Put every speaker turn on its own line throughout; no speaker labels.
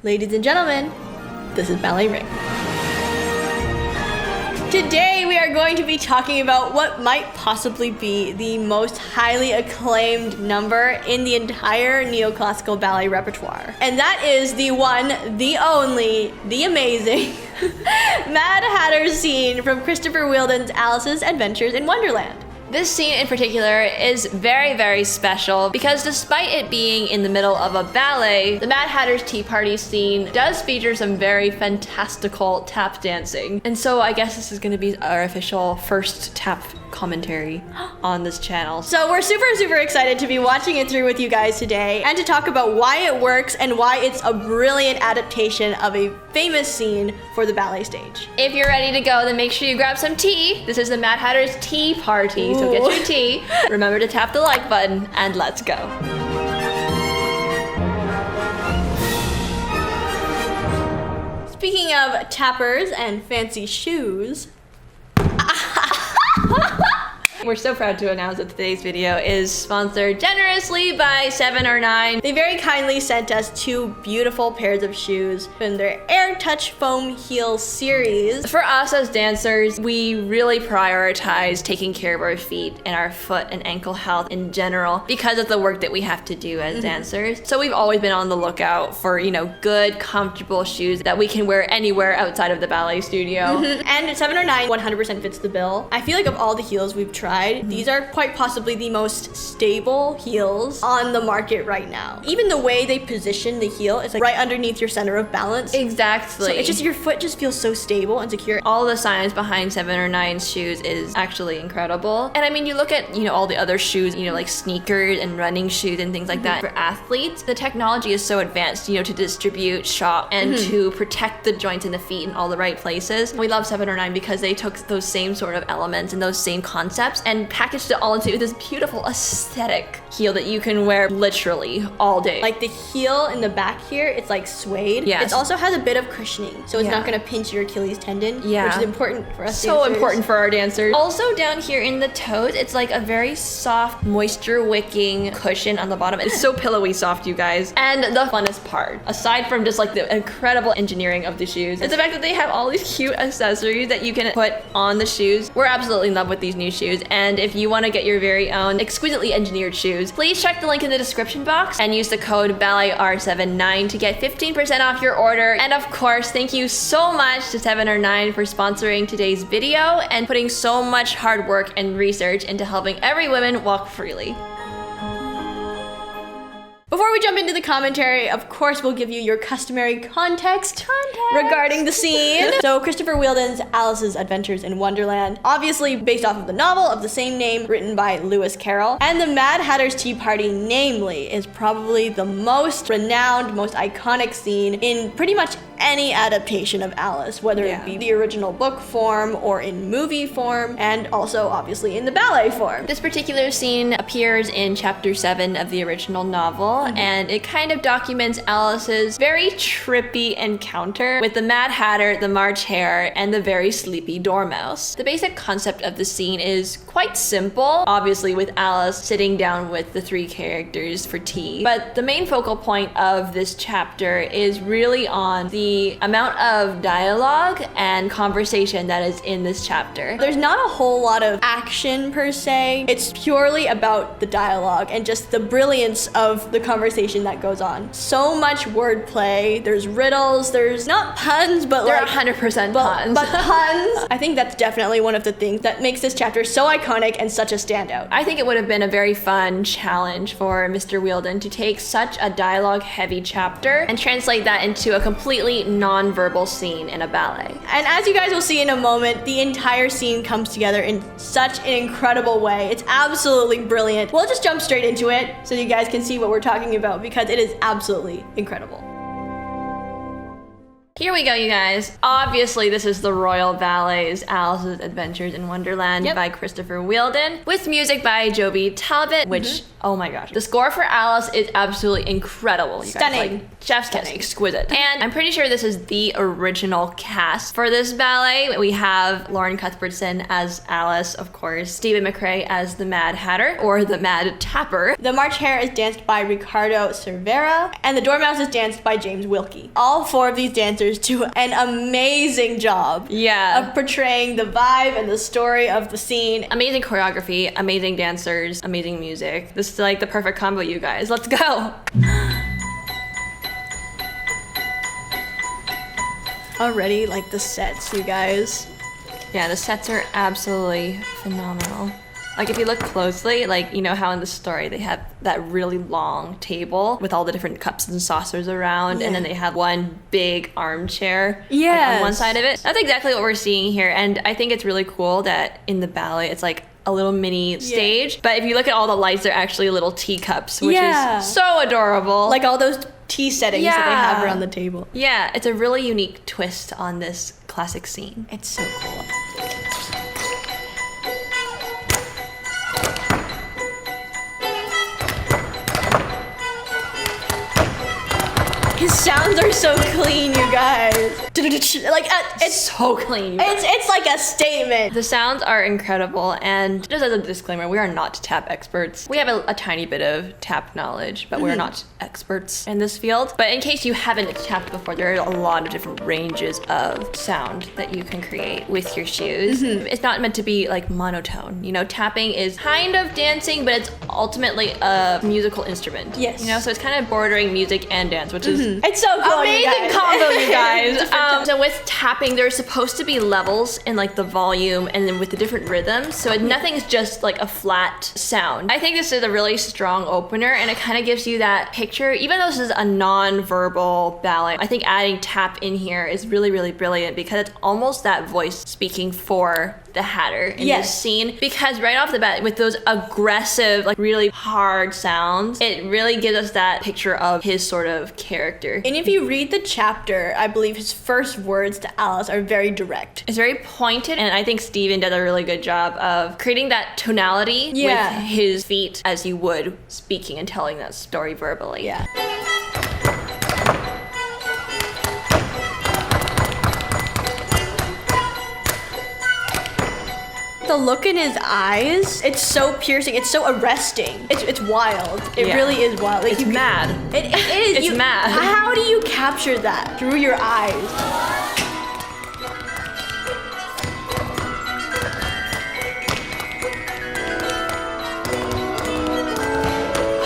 Ladies and gentlemen, this is Ballet Ring. Today we are going to be talking about what might possibly be the most highly acclaimed number in the entire neoclassical ballet repertoire. And that is the one, the only, the amazing Mad Hatter's scene from Christopher Wheeldon's Alice's Adventures in Wonderland.
This scene in particular is very, very special because despite it being in the middle of a ballet, the Mad Hatter's Tea Party scene does feature some very fantastical tap dancing. And so I guess this is going to be our official first tap commentary on this channel.
So we're super excited to be watching it through with you guys today and to talk about why it works and why it's a brilliant adaptation of a famous scene for the ballet stage.
If you're ready to go, then make sure you grab some tea. This is the Mad Hatter's Tea Party. So get your tea, remember to tap the like button, and let's go.
Speaking of tappers and fancy shoes,
we're so proud to announce that today's video is sponsored generously by 7 or 9.
They very kindly sent us 2 beautiful pairs of shoes from their Air Touch Foam Heel series.
For us as dancers, we really prioritize taking care of our feet and our foot and ankle health in general because of the work that we have to do as dancers. So we've always been on the lookout for, good, comfortable shoes that we can wear anywhere outside of the ballet studio.
And 7 or 9 100% fits the bill. I feel like of all the heels we've tried, these are quite possibly the most stable heels on the market right now. Even the way they position the heel, it's like right underneath your center of balance.
Exactly.
So it's just, your foot just feels so stable and secure.
All the science behind 7 or 9's shoes is actually incredible. And I mean, you look at, all the other shoes, like sneakers and running shoes and things like that. For athletes, the technology is so advanced, to distribute shock and to protect the joints in the feet in all the right places. We love 7 or 9 because they took those same sort of elements and those same concepts and packaged it all into this beautiful aesthetic heel that you can wear literally all day.
Like the heel in the back here, it's like suede.
Yes.
It also has a bit of cushioning, so it's not gonna pinch your Achilles tendon, which is important for us
so
dancers.
important for our dancers. Also down here in the toes, it's like a very soft, moisture-wicking cushion on the bottom. It's so pillowy soft, you guys. And the funnest part, aside from just like the incredible engineering of the shoes, is the fact that they have all these cute accessories that you can put on the shoes. We're absolutely in love with these new shoes, and if you want to get your very own exquisitely engineered shoes, please check the link in the description box and use the code BALLETR79 to get 15% off your order. And of course, thank you so much to 7 or 9 for sponsoring today's video and putting so much hard work and research into helping every woman walk freely.
Before we jump into the commentary, of course, we'll give you your customary context regarding the scene. So Christopher Wheeldon's Alice's Adventures in Wonderland, obviously based off of the novel of the same name written by Lewis Carroll. And the Mad Hatter's Tea Party, namely, is probably the most renowned, most iconic scene in pretty much any adaptation of Alice, whether it be the original book form or in movie form, and also obviously in the ballet form.
This particular scene appears in chapter 7 of the original novel, and it kind of documents Alice's very trippy encounter with the Mad Hatter, the March Hare, and the very sleepy Dormouse. The basic concept of the scene is quite simple, obviously with Alice sitting down with the 3 characters for tea, but the main focal point of this chapter is really on the amount of dialogue and conversation that is in this chapter.
There's not a whole lot of action per se. It's purely about the dialogue and just the brilliance of the conversation that goes on. So much wordplay. There's riddles. There's not puns, but
they're
like
100% puns.
But puns. I think that's definitely one of the things that makes this chapter so iconic and such a standout.
I think it would have been a very fun challenge for Mr. Wheeldon to take such a dialogue-heavy chapter and translate that into a completely non-verbal scene in a ballet.
And as you guys will see in a moment, the entire scene comes together in such an incredible way. It's absolutely brilliant. We'll just jump straight into it so you guys can see what we're talking about because it is absolutely incredible.
Here we go, you guys. Obviously, this is the Royal Ballet's Alice's Adventures in Wonderland by Christopher Wheeldon, with music by Joby Talbot, which, oh my gosh. The score for Alice is absolutely incredible, you guys.
Stunning.
Like, chef's kiss, exquisite. And I'm pretty sure this is the original cast for this ballet. We have Lauren Cuthbertson as Alice, of course, Stephen McRae as the Mad Hatter, or the Mad Tapper.
The March Hare is danced by Ricardo Cervera, and the Dormouse is danced by James Wilkie. All 4 of these dancers do an amazing job of portraying the vibe and the story of the scene.
Amazing choreography, amazing dancers, amazing music. This is like the perfect combo, you guys. Let's go.
Already, like the sets, you guys.
Yeah, the sets are absolutely phenomenal. Like, if you look closely, like, you know how in the story they have that really long table with all the different cups and saucers around, and then they have one big armchair on one side of it? That's exactly what we're seeing here, and I think it's really cool that in the ballet it's like a little mini stage, but if you look at all the lights, they're actually little teacups, which is so adorable.
Like all those tea settings that they have around the table.
Yeah, it's a really unique twist on this classic scene.
It's so cool. His sounds are so clean, you guys. Like, it's
so clean.
It's like a statement.
The sounds are incredible, and just as a disclaimer, we are not tap experts. We have a tiny bit of tap knowledge, but we're not experts in this field. But in case you haven't tapped before, there are a lot of different ranges of sound that you can create with your shoes. It's not meant to be like monotone. You know, tapping is kind of dancing, but it's ultimately a musical instrument.
Yes.
You know, so it's kind of bordering music and dance, which is
it's so cool,
amazing combo, you guys. So with tapping, there's supposed to be levels in like the volume and then with the different rhythms. So nothing's just like a flat sound. I think this is a really strong opener, and it kind of gives you that picture. Even though this is a non-verbal ballet, I think adding tap in here is really, really brilliant because it's almost that voice speaking for the Hatter in this scene, because right off the bat with those aggressive, like really hard sounds, it really gives us that picture of his sort of character.
And if you read the chapter, I believe his first words to Alice are very direct.
It's very pointed, and I think Steven does a really good job of creating that tonality with his feet as you would speaking and telling that story verbally.
Yeah. The look in his eyes, it's so piercing, it's so arresting. It's wild. It really is wild. Like,
it's mad.
It is.
It's mad.
How do you capture that through your eyes?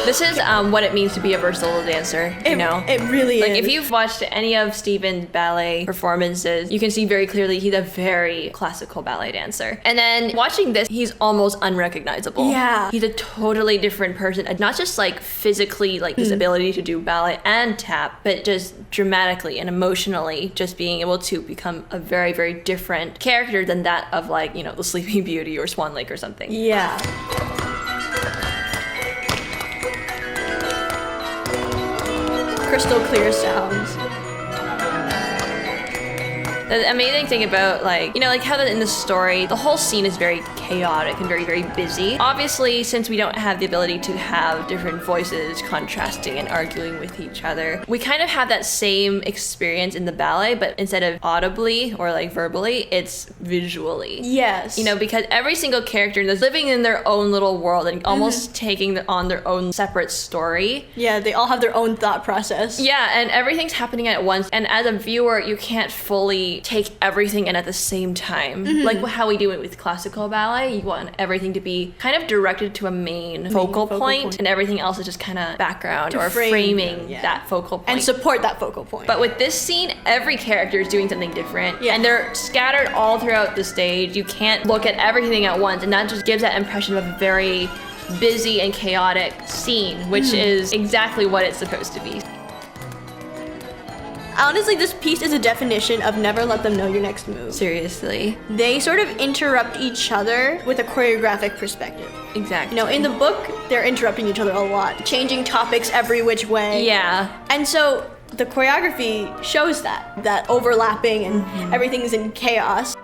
This is what it means to be a versatile dancer, you know?
It really is.
Like, if you've watched any of Steven's ballet performances, you can see very clearly he's a very classical ballet dancer. And then watching this, he's almost unrecognizable.
Yeah.
He's a totally different person, not just like physically, like his ability to do ballet and tap, but just dramatically and emotionally, just being able to become a very, very different character than that of, like, you know, the Sleeping Beauty or Swan Lake or something.
Yeah. Crystal clear sounds.
The amazing thing about, like, you know, like how in the story, the whole scene is very chaotic and very, very busy. Obviously, since we don't have the ability to have different voices contrasting and arguing with each other, we kind of have that same experience in the ballet, but instead of audibly or like verbally, it's visually.
Yes.
You know, because every single character is living in their own little world and almost taking on their own separate story.
Yeah, they all have their own thought process.
Yeah, and everything's happening at once. And as a viewer, you can't fully take everything in at the same time. Like how we do it with classical ballet. You want everything to be kind of directed to a main focal point, and everything else is just kind of background or framing that focal point.
And support that focal point.
But with this scene, every character is doing something different. And they're scattered all throughout the stage. You can't look at everything at once, and that just gives that impression of a very busy and chaotic scene, which is exactly what it's supposed to be.
Honestly, this piece is a definition of never let them know your next move.
Seriously.
They sort of interrupt each other with a choreographic perspective.
Exactly.
You know, in the book, they're interrupting each other a lot, changing topics every which way.
Yeah.
And so the choreography shows that overlapping and everything's in chaos.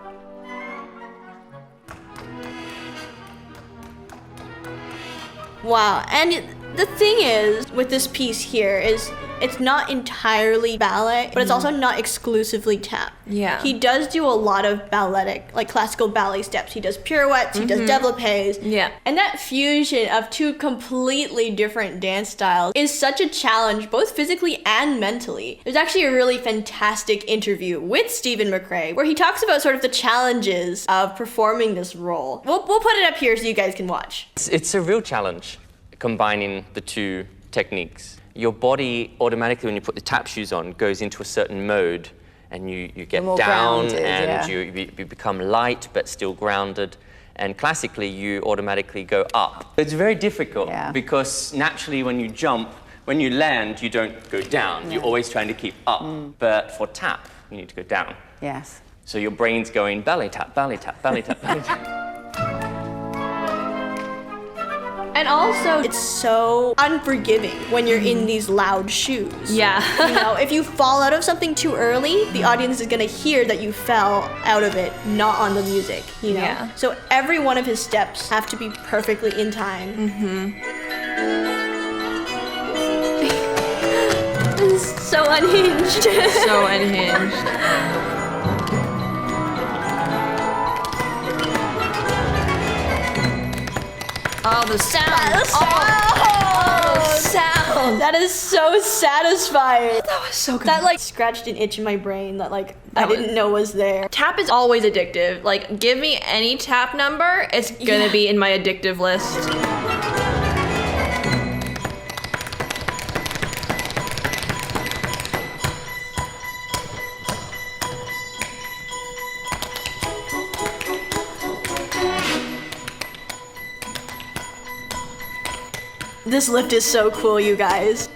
Wow, and the thing is with this piece here is it's not entirely ballet, but it's also not exclusively tap.
Yeah.
He does do a lot of balletic, like classical ballet steps. He does pirouettes, he does développés.
Yeah.
And that fusion of two completely different dance styles is such a challenge, both physically and mentally. There's actually a really fantastic interview with Stephen McRae where he talks about sort of the challenges of performing this role. We'll put it up here so you guys can watch.
It's a real challenge combining the two techniques. Your body automatically, when you put the tap shoes on, goes into a certain mode, and you get
more
down
grounded,
and
yeah.
you become light but still grounded. And classically, you automatically go up. It's very difficult because naturally when you jump, when you land, you don't go down. You're always trying to keep up. But for tap, you need to go down.
Yes.
So your brain's going ballet tap, ballet tap, ballet tap, ballet tap.
And also, it's so unforgiving when you're in these loud shoes.
Yeah.
You know, if you fall out of something too early, the audience is gonna hear that you fell out of it, not on the music, you know?
Yeah.
So every one of his steps have to be perfectly in time. This is so unhinged.
So unhinged. Oh, the sound. The sound.
That is so satisfying.
That was so good.
That like scratched an itch in my brain that like I didn't know was there.
Tap is always addictive. Like, give me any tap number, it's gonna be in my addictive list.
This lift is so cool, you guys.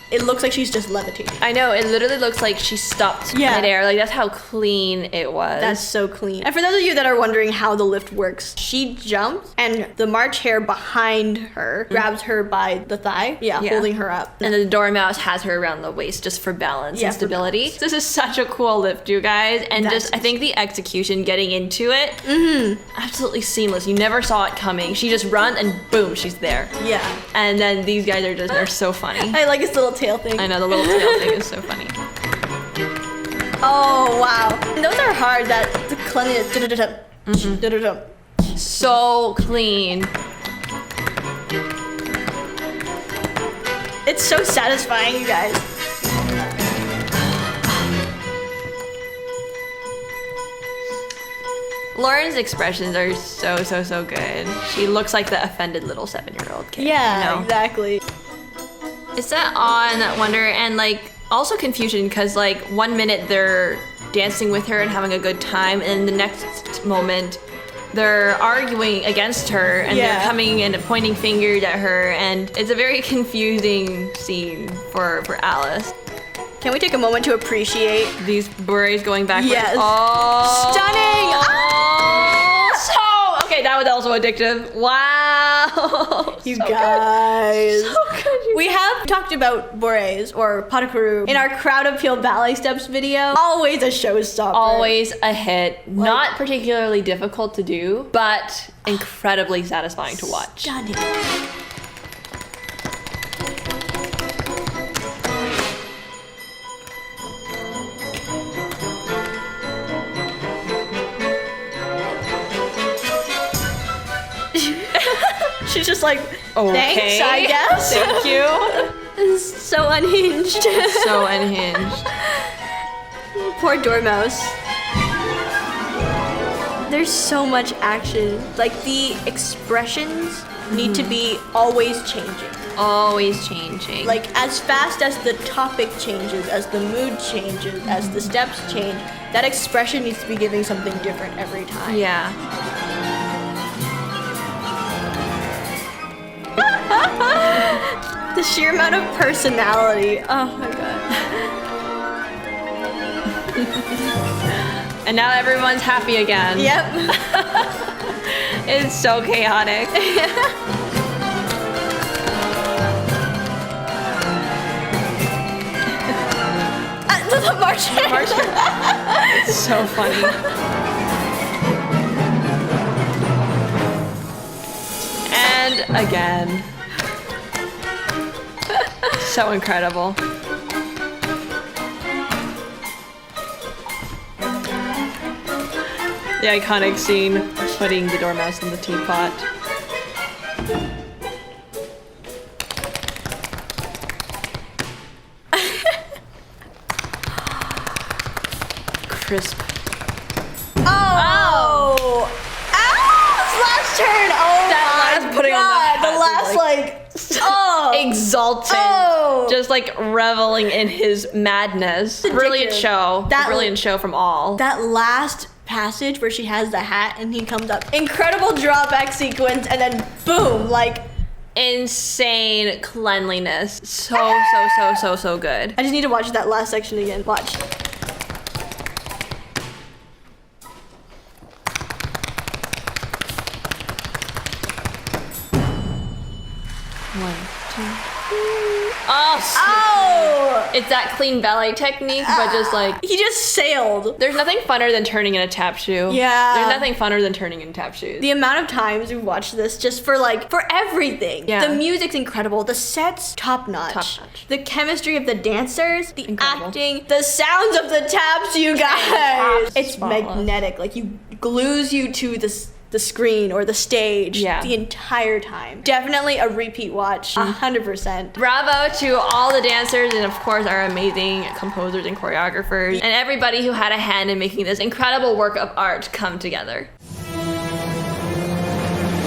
It looks like she's just levitating.
I know, it literally looks like she stopped midair. Like, that's how clean it was.
That's so clean. And for those of you that are wondering how the lift works, she jumps and the March hare behind her grabs her by the thigh, holding her up.
And the dormouse has her around the waist just for balance and stability. This is such a cool lift, you guys. And I think the execution getting into it, absolutely seamless. You never saw it coming. She just runs and boom, she's there.
Yeah.
And then these guys they're so funny.
I like his little tail thing.
I know, the little tail thing is so funny.
Oh, wow. And those are hard, that the cleanliness.
So clean.
It's so satisfying, you guys.
Lauren's expressions are so good. She looks like the offended little 7-year-old kid.
Yeah,
you know?
exactly.
It's that awe and that wonder and like also confusion because like 1 minute they're dancing with her and having a good time and the next moment they're arguing against her and they're coming and pointing fingers at her and it's a very confusing scene for Alice.
Can we take a moment to appreciate
These berets going backwards?
Yes.
Oh.
Stunning!
So, okay, that was also addictive. Wow.
You
So
guys.
Good. So good.
We have talked about bourrées or pas de courroux in our crowd appeal ballet steps video. Always a showstopper.
Always a hit. Not particularly difficult to do, but incredibly satisfying to watch.
Stunning. She's just like, thanks, I guess.
Thank you.
This is so unhinged.
So unhinged.
Poor Dormouse. There's so much action. Like the expressions need to be always changing.
Always changing.
Like as fast as the topic changes, as the mood changes, as the steps change, that expression needs to be giving something different every time.
yeah.
The sheer amount of personality. Oh my god.
And now everyone's happy again.
Yep.
It's so chaotic.
March Hare.
It's so funny. And again. So incredible. The iconic scene, putting the dormouse in the teapot. Crisp.
Oh! Alice last turn! Oh
That
my
last putting on
god!
that
The
hat
last
was
oh!
Exultant.
Oh.
Just like reveling in his madness. Brilliant
Ridiculous.
show.
That-
Brilliant show from all.
That last passage where she has the hat and he comes up. Incredible drawback sequence and then boom, like
Insane cleanliness. So good.
I just need to watch that last section again. Watch. Oh!
It's that clean ballet technique, but just like
He just sailed.
there's nothing funner than turning in a tap shoe.
Yeah.
There's nothing funner than turning in tap shoes.
The amount of times we've watched this just for everything.
Yeah.
The music's incredible. The set's top notch.
Top-notch.
The chemistry of the dancers, the
Incredible.
acting, the sounds of the taps, you guys. It's
Spotless.
magnetic. Like you glues you to the screen or the stage
Yeah.
the entire time. Definitely a repeat watch. 100%.
Bravo to all the dancers and of course our amazing composers and choreographers and everybody who had a hand in making this incredible work of art come together.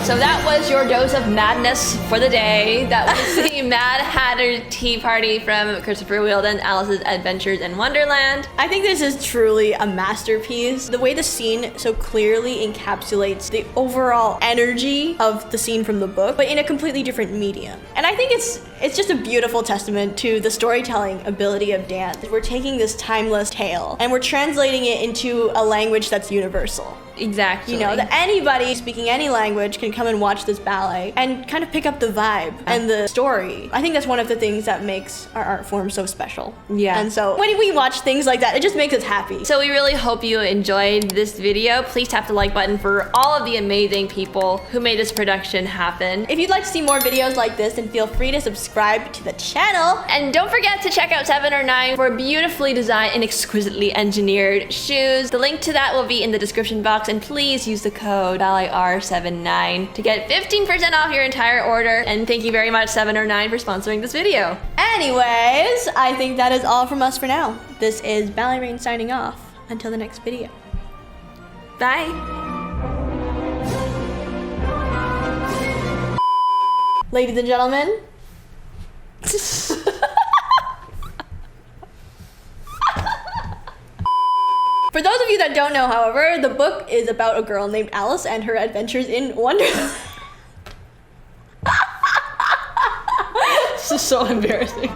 So that was your dose of madness for the day. That was the Mad Hatter Tea Party from Christopher Wheeldon, Alice's Adventures in Wonderland.
I think this is truly a masterpiece. The way the scene so clearly encapsulates the overall energy of the scene from the book, but in a completely different medium. And I think it's just a beautiful testament to the storytelling ability of dance. We're taking this timeless tale and we're translating it into a language that's universal.
Exactly.
You know, that anybody speaking any language can come and watch this ballet and kind of pick up the vibe and the story. I think that's one of the things that makes our art form so special.
Yeah.
And so when we watch things like that, it just makes us happy.
So we really hope you enjoyed this video. Please tap the like button for all of the amazing people who made this production happen.
If you'd like to see more videos like this, then feel free to subscribe to the channel.
And don't forget to check out 7 or 9 for beautifully designed and exquisitely engineered shoes. The link to that will be in the description box, and please use the code BalletR79 to get 15% off your entire order. And thank you very much 7 or 9 for sponsoring this video.
Anyways, I think that is all from us for now. This is Ballet Rain signing off. Until the next video.
Bye.
Ladies and gentlemen. For those of you that don't know, however, the book is about a girl named Alice and her adventures in Wonderland.
This is so embarrassing.